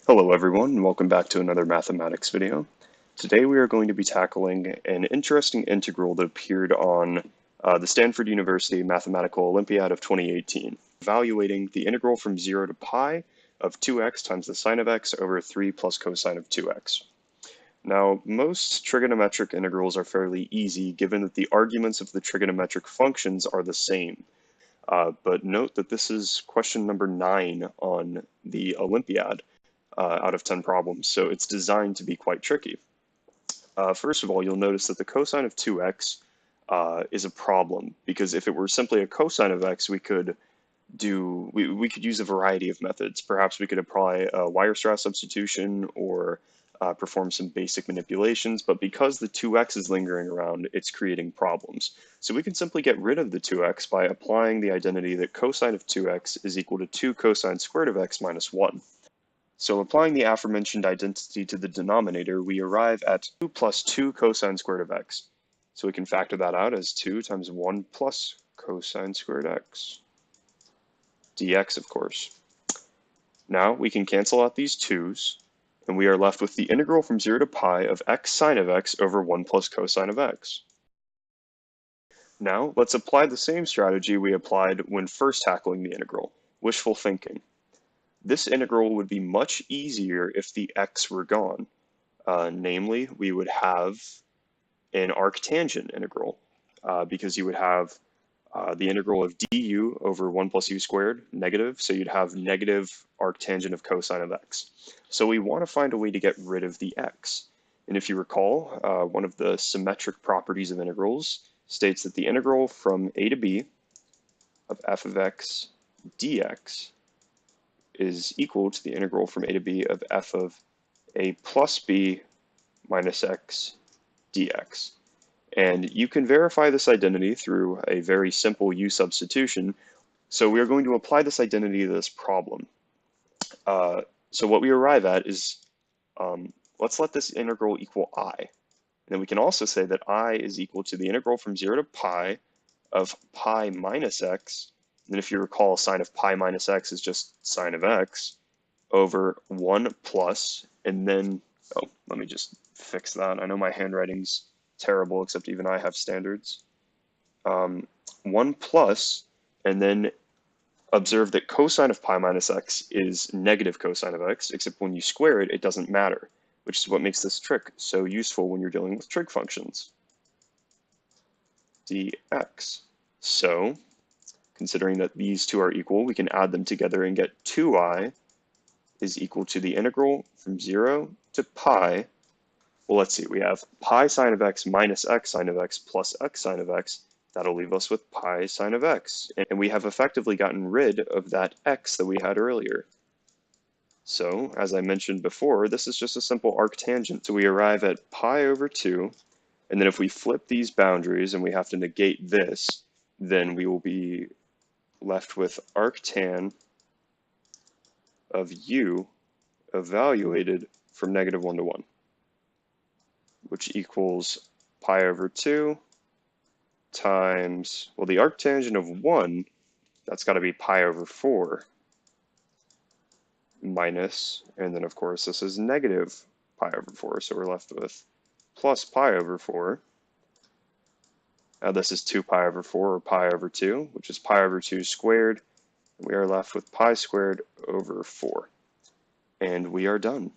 Hello everyone, and welcome back to another mathematics video. Today we are going to be tackling an interesting integral that appeared on the Stanford University Mathematical Olympiad of 2018, evaluating the integral from 0 to pi of 2x times the sine of x over 3 plus cosine of 2x. Now, most trigonometric integrals are fairly easy given that the arguments of the trigonometric functions are the same. But note that this is question number 9 on the Olympiad. Out of 10 problems, so it's designed to be quite tricky. First of all, you'll notice that the cosine of 2x is a problem, because if it were simply a cosine of x, we could use a variety of methods. Perhaps we could apply a Weierstrass substitution or perform some basic manipulations, but because the 2x is lingering around, it's creating problems. So we can simply get rid of the 2x by applying the identity that cosine of 2x is equal to 2 cosine squared of x minus 1. So applying the aforementioned identity to the denominator, we arrive at 2 plus 2 cosine squared of x. So we can factor that out as 2 times 1 plus cosine squared x, dx, of course. Now we can cancel out these 2's, and we are left with the integral from 0 to pi of x sine of x over 1 plus cosine of x. Now let's apply the same strategy we applied when first tackling the integral, wishful thinking. This integral would be much easier if the x were gone. Namely, we would have an arctangent integral because you would have the integral of du over 1 plus u squared, negative, so you'd have negative arctangent of cosine of x. So we want to find a way to get rid of the x. And if you recall, one of the symmetric properties of integrals states that the integral from a to b of f of x dx is equal to the integral from a to b of f of a plus b minus x dx. And you can verify this identity through a very simple u substitution. So we are going to apply this identity to this problem. So what we arrive at is, let's let this integral equal I. And then we can also say that I is equal to the integral from 0 to pi of pi minus x. And if you recall, sine of pi minus x is just sine of x over 1 plus, and then, oh, let me just fix that. I know my handwriting's terrible, except even I have standards. 1 plus, and then observe that cosine of pi minus x is negative cosine of x, except when you square it, it doesn't matter, which is what makes this trick so useful when you're dealing with trig functions. dx. So, considering that these two are equal, we can add them together and get 2i is equal to the integral from 0 to pi. Well, let's see, we have pi sine of x minus x sine of x plus x sine of x. That'll leave us with pi sine of x. And we have effectively gotten rid of that x that we had earlier. So, as I mentioned before, this is just a simple arctangent. So we arrive at pi over 2, and then if we flip these boundaries and we have to negate this, then we will be left with arctan of u evaluated from negative 1 to 1, which equals pi over 2 times, well, the arctangent of 1, that's got to be pi over 4 minus, and then of course this is negative pi over 4, so we're left with plus pi over 4. Now this is 2 pi over 4, or pi over 2, which is pi over 2 squared. We are left with pi squared over 4. And we are done.